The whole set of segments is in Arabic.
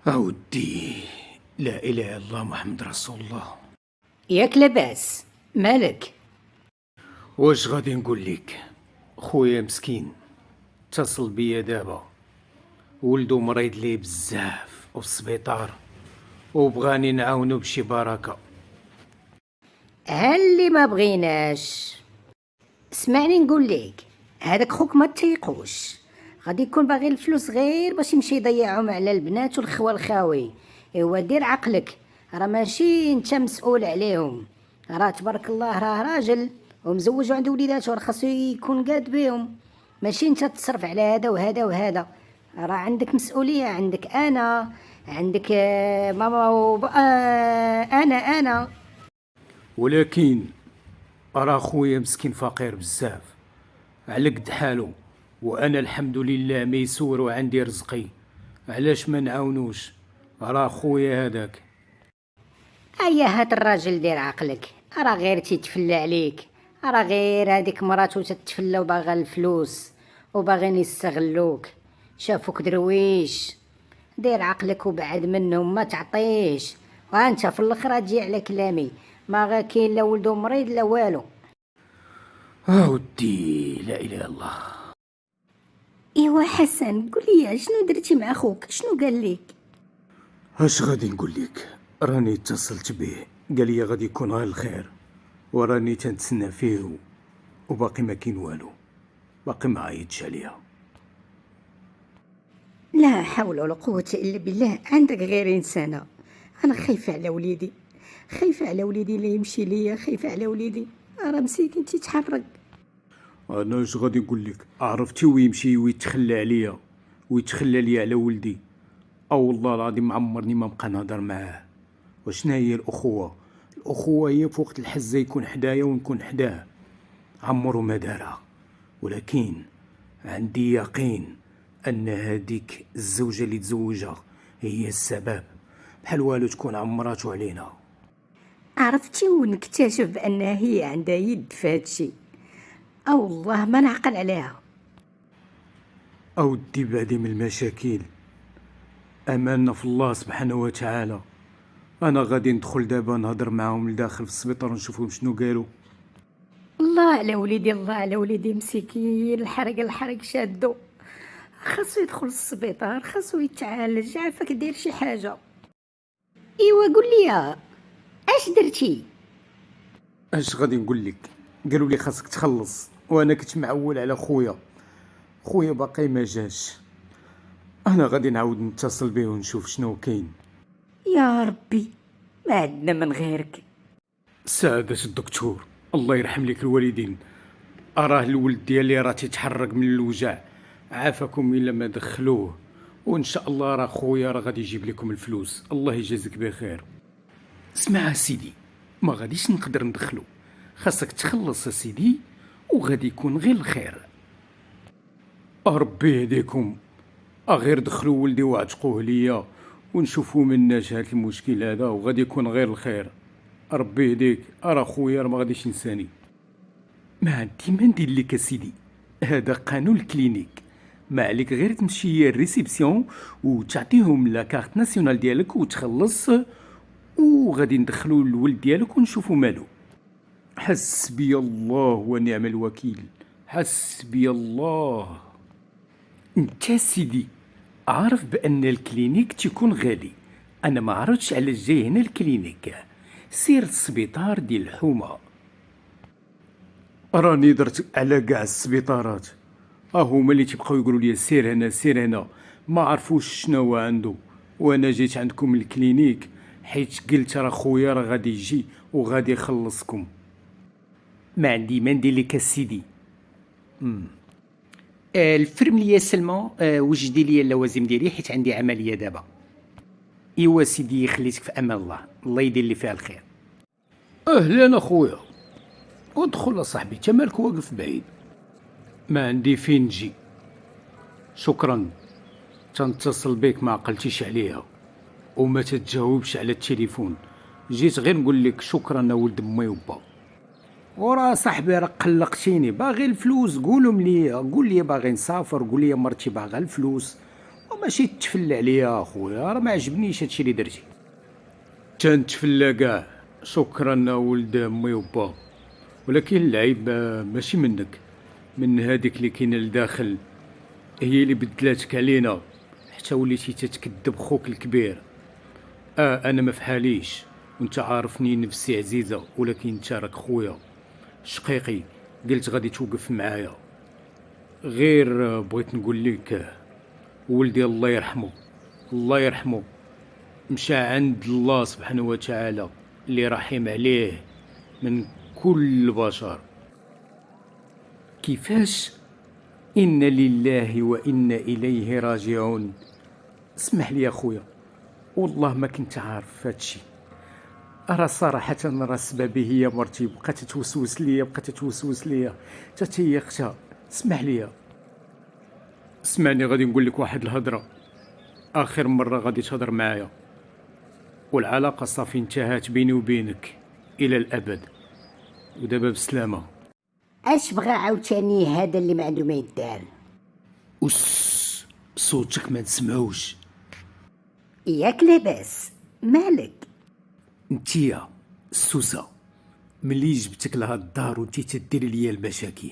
أودي، لا إله إلا الله محمد رسول الله. ياك لاباس؟ مالك؟ واش غادي نقول لك؟ خويا مسكين اتصل بيا دابا، ولدو مريض ليه بزاف وفي السبيطار وبغاني نعاونو بشي بركة. اللي ما بغيناش. اسمعني نقول لك، هذاك خوك ما تيقوش، غادي يكون باغي الفلوس غير باش يمشي يضيعهم على البنات والخوال الخاوي. ايوا دير عقلك، راه ماشي انت مسؤول عليهم، راه تبارك الله راه راجل ومزوج وعنده وليدات وراه خاصو يكون قاد بيهم، ماشي انت تصرف على هذا وهذا وهذا. راه عندك مسؤوليه، عندك انا، عندك ماما انا. ولكن راه خويا مسكين فقير بزاف على قد حالو، وانا الحمد لله ميسور وعندي رزقي، علاش ما نعاونوش؟ راه خويا هذاك. ايا هاد الراجل دير عقلك، راه غير تيتفلى عليك، راه غير هذيك مراتو تتفلى وباغا الفلوس وباغيين يستغلوك، شافوك درويش. دير عقلك وبعد منهم، ما تعطيش، وانت في الاخر تجي على كلامي، ما غا كاين لا ولدو مريض لا والو. أودي، لا إله إلا الله. ايوا حسن، قولي شنو درتي مع خوك؟ شنو قال لك؟ اش غادي نقول لك؟ راني اتصلت به، قال لي غادي يكون غير الخير، وراني تنتسنى فيه وباقي ما كاين والو، باقي ما عيطش عليا. لا حول ولا قوة إلا بالله، عندك غير إنسانة. أنا خايفة على وليدي، خايفة على وليدي اللي يمشي ليا، خايفة على وليدي راه مسكين تيتحرك. انا اش غادي نقول لك؟ عرفتي ويمشي ويتخلى عليا ويتخلى لي على ولدي، او والله العظيم عمرني ما بقى نهضر معاه. وشنا هي الاخوه؟ الاخوه هي في وقت الحزه يكون حدايا ونكون حداه، عمرو ما دارها. ولكن عندي يقين ان هذيك الزوجه اللي تزوجها هي السبب، بحال والو تكون عمراتو علينا. عرفتي ونكتشف بأنها هي عندها يد في هادشي، أو والله ما نعقل عليها. اودي بعدي من المشاكل، اماننا في الله سبحانه وتعالى. انا غادي ندخل دابا نهضر معاهم لداخل في السبيطار ونشوفهم شنو قالوا. الله على وليدي، الله على وليدي مسكين، الحرق شادو، خاصو يدخل السبيطار، خاصو يتعالج، عافاك دير شي حاجة. ايوا قول لي اش درتي؟ اش غادي نقول لك؟ قالوا لي خاصك تخلص، وانا كنت معول على خويا باقي ما جاش. انا غادي نعاود نتصل به ونشوف شنو كاين. يا ربي، ما عندنا من غيرك. سعادة الدكتور، الله يرحم لك الوالدين، اراه الولد ديالي راه تيتحرك من الوجع، عافاكم الا ما دخلوه، وان شاء الله راه خويا راه غادي يجيب لكم الفلوس، الله يجازيك بخير. اسمع سيدي، ما غاديش نقدر ندخلو، خاصك تخلص سيدي وغادي يكون غير الخير. ربي يهديكم، غير دخلوا ولدي واعتقوه ليا ونشوفوا مناش هاد المشكل هذا وغادي يكون غير الخير. ربي يهديك، راه خويا راه ما غاديش ينساني. ما عندي ما ندير لك سيدي، هذا قانون الكلينيك، ما عليك غير تمشي الريسبسيون وتعطيهم لا كارت ناسيونال ديالك وتخلص، وغادي ندخلوا الولد ديالك ونشوفوا مالو. حسبي الله ونعم الوكيل، حسبي الله. انت سيدي عارف بان الكلينيك تيكون غالي، انا ما عرفتش على جاي هنا الكلينيك، سير السبيطار ديال الحومه. راني درت على كاع السبيطارات، هما اللي تيبقاو يقولوا لي سير هنا سير هنا، ما عرفوش شنو عنده. وانا جيت عندكم الكلينيك حيت قلت راه خويا راه غادي يجي وغادي يخلصكم. ما عندي ما ندير لك سيدي. الفرم ليا سلمى، وجدي ليا اللوازم ديالي حيت عندي عمليه دابا. ايوا سيدي خليتك في امان الله، الله يدير لي فيها الخير. اهلا اخويا، ادخل صاحبي، انت مالك واقف بعيد؟ ما عندي فين نجي، شكرا. تنتصل بك ما عقلتيش عليها وما تتجاوبش على التليفون، جيت غير نقول لك شكرا ولد امي وبا. وراه صاحبي راه قلقتيني، باغي الفلوس قولهم لي، قول لي باغي نسافر، قول لي مرتي باغا الفلوس، ماشي تفلى عليا اخويا، راه ما عجبنيش هادشي اللي درتي. تنتفلى كاع، شكرا ولد امي وبا، ولكن العيب ماشي منك، من هذيك اللي كاينه لداخل، هي اللي بدلاتك علينا حتى وليتي تتكذب خوك الكبير. انا ما فحاليش، وانت عارفني نفسي عزيزه، ولكن انت راك خويا شقيقي، قلت غادي توقف معايا. غير بغيت نقول لك ولدي الله يرحمه، الله يرحمه، مشى عند الله سبحانه وتعالى اللي رحم عليه من كل البشر. كيفاش؟ إن لله وإنا إليه راجعون. اسمح لي يا خويا، والله ما كنت عارف هادشي. راه صراحة راه سببي هي مرتي، بقات توسوس ليا حتى هي اختها. اسمح لي. اسمعني، غادي نقول لك واحد الهضرة، آخر مرة غادي تهضر معايا، والعلاقة صافي انتهت بيني وبينك إلى الأبد، ودابا بسلامة. اش بغى عاوتاني هذا اللي ما عنده ما يدار؟ أس، صوتك ما نسمعوش. ياك لاباس؟ مالك؟ انتيا السوسة، ملي جبتك لهاد الدار وانتي تديري ليا المشاكل،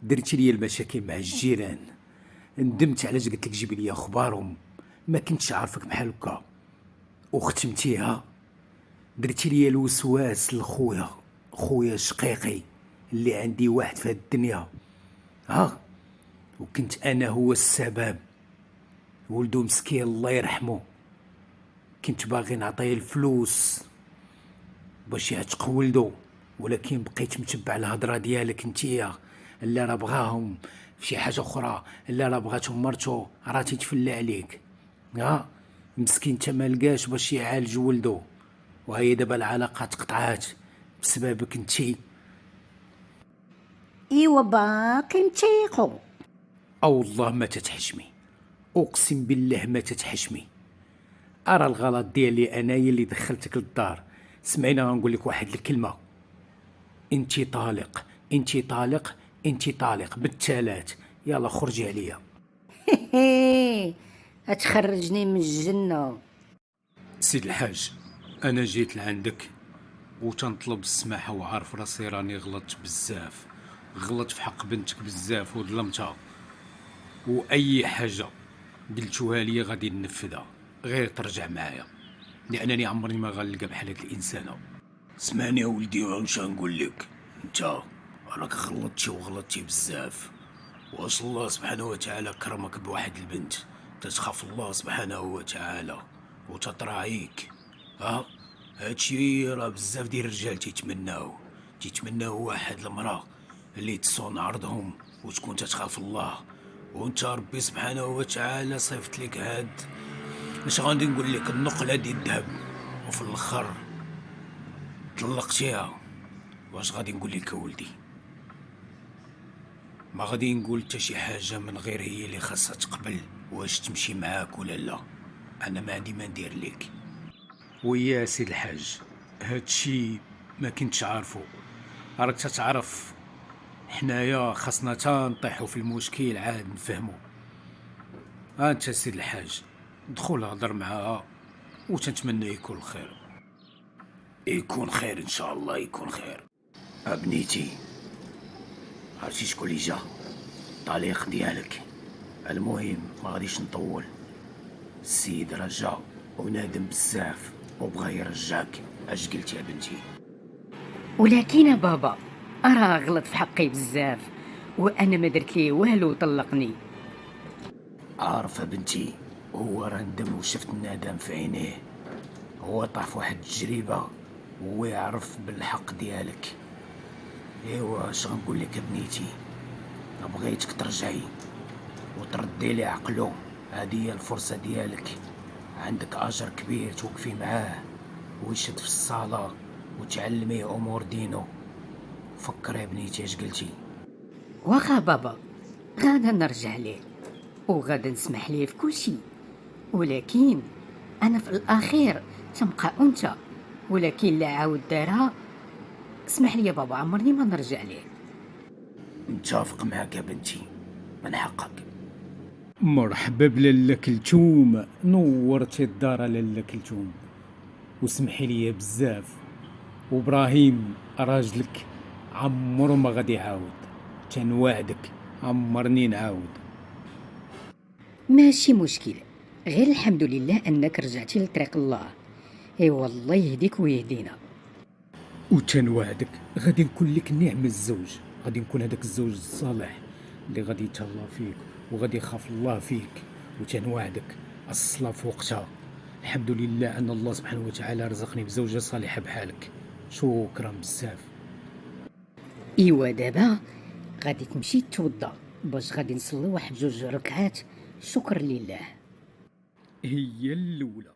درتي ليا المشاكل مع الجيران، ندمت علاش قلت لك جيبي ليا اخبارهم، ما كنتش عارفك بحال هكا، وختمتيها. درتي ليا الوسواس لخويا، خويا شقيقي اللي عندي واحد في هاد الدنيا، وكنت انا هو السبب. ولدو مسكين الله يرحمه، كنت باغي نعطيه الفلوس باش يعتق ولدو، ولكن بقيت متبع الهضره ديالك انتيا، لا راه بغاهم في شي حاجه اخرى، لا راه بغاتهم مرتو، راه تيتفلى عليك. مسكين تا ما لقاش باش يعالج ولدو، وهي دابا العلاقه تقطعات بسببك انتي. ايوا باقي متيقو. او والله ما تتحشمي، اقسم بالله ما تتحشمي. ارى الغلط ديالي انايا اللي دخلتك للدار. سمعينا غنقول لك واحد الكلمه، انتي طالق، انتي طالق، انتي طالق بالثلاث، يلا خرجي عليا. هتخرجني من الجنة؟ سيد الحاج، انا جيت لعندك وتنطلب السماحه، وعارف راسي راني غلطت بزاف، غلطت في حق بنتك بزاف وظلمتها، واي حاجه قلتوها لي غادي ننفذها، غير ترجع معايا، لانني عمرني ما غنلقى بحال هاد الانسانه. اسمعني يا ولدي، واش نقول لك، انت راك غلطتي بزاف، واش الله سبحانه وتعالى كرمك بواحد البنت تتخاف الله سبحانه وتعالى وتطراعيك. هادشي راه بزاف ديال الرجال تيتمناو واحد المراه اللي تصون عرضهم وتكون تتخاف الله، وانت ربي سبحانه وتعالى صيفط لك هاد، اش غادي نقول لك، النقله ديال الذهب، وفي الاخر طلقتيها. واش غادي نقول لك ولدي؟ ما غادي نقول حتى شي حاجه من غير هي اللي خاصها تقبل واش تمشي معاك ولا لا، انا ما عندي ما ندير لك. ويا سيد الحاج، هادشي ما كنتش عارفو، راك تتعرف حنايا خاصنا تا نطيحو في المشكل عاد نفهمو. انت سيد الحاج دخل هضر معاها وتنتمنى يكون خير. يكون خير ان شاء الله، يكون خير. ابنيتي، عرفتي شكون اللي جا؟ الطليق ديالك. المهم ما غاديش نطول، السيد راه جا ونادم بزاف وبغى يرجعك. اش قلت يا بنتي؟ ولكن بابا راه غلط في حقي بزاف، وانا ما درت ليه والو وطلقني. عارفه بنتي، هو راه ندم وشفت الندم في عينيه، هو طاح في واحد التجربه وهو يعرف بالحق ديالك. ايوا اش غنقول لك بنيتي، بغيتك ترجعي وتردي لي عقلو، هذه هي الفرصه ديالك، عندك اجر كبير توقفي معاه ويشد في الصلاه وتعلميه امور دينه. فكر يا بنيتي اش قلتي؟ واخا بابا، غادا نرجع ليه وغادا نسمح ليه في كل شيء، ولكن انا في الاخير تنبقى انثى، ولكن لا عاود دارها اسمح لي يا بابا عمرني ما نرجع ليه. متفق معك يا بنتي، من حقك. مرحبا بلالا كلثوم، نورتي الدار لالا كلثوم. وسمحي لي بزاف، وابراهيم راجلك عمرو ما غادي يعاود، تنواعدك عمرني نعاود. ماشي مشكل، غير الحمد لله انك رجعتي لطريق الله. اي والله يهديك ويهدينا. وتنواعدك غادي نكون لك نعم الزوج، غادي نكون هذاك الزوج الصالح اللي غادي يتهلا فيك وغادي يخاف الله فيك. وتنواعدك الصلاة في وقتها. الحمد لله ان الله سبحانه وتعالى رزقني بزوجة صالحة بحالك. شكرا بزاف. ايوا دابا غادي تمشي توضا باش غادي نصلي واحد جوج ركعات شكر لله. هي الاولى.